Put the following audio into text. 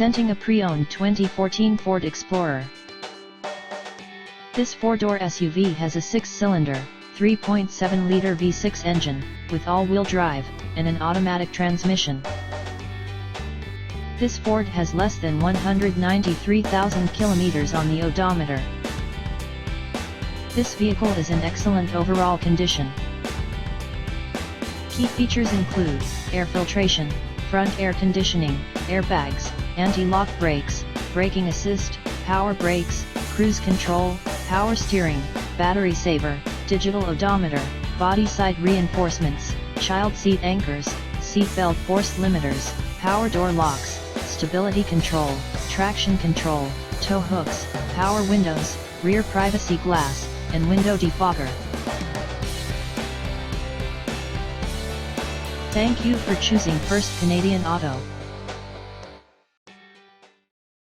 Presenting a pre-owned 2014 Ford Explorer. This four-door SUV has a 6-cylinder, 3.7-liter V6 engine, with all-wheel drive, and an automatic transmission. This Ford has less than 193,000 kilometers on the odometer. This vehicle is in excellent overall condition. Key features include air filtration, front air conditioning, airbags, anti-lock brakes, braking assist, power brakes, cruise control, power steering, battery saver, digital odometer, body side reinforcements, child seat anchors, seat belt force limiters, power door locks, stability control, traction control, tow hooks, power windows, rear privacy glass, and window defogger. Thank you for choosing First Canadian Auto.